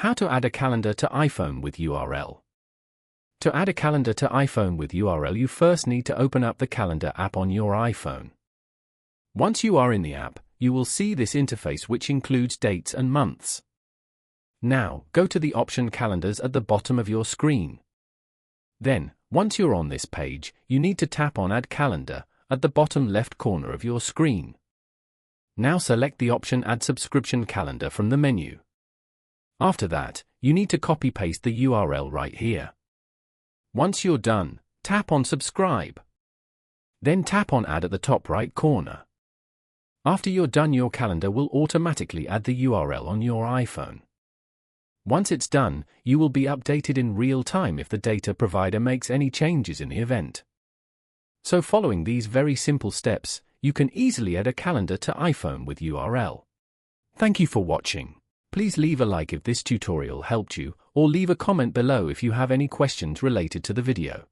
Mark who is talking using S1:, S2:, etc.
S1: How to add a calendar to iPhone with URL. To add a calendar to iPhone with URL, you first need to open up the calendar app on your iPhone. Once you are in the app, you will see this interface which includes dates and months. Now, go to the option Calendars at the bottom of your screen. Then, once you're on this page, you need to tap on Add Calendar at the bottom left corner of your screen. Now select the option Add Subscription Calendar from the menu. After that, you need to copy-paste the URL right here. Once you're done, tap on Subscribe. Then tap on Add at the top right corner. After you're done, your calendar will automatically add the URL on your iPhone. Once it's done, you will be updated in real time if the data provider makes any changes in the event. So following these very simple steps, you can easily add a calendar to iPhone with URL. Thank you for watching. Please leave a like if this tutorial helped you, or leave a comment below if you have any questions related to the video.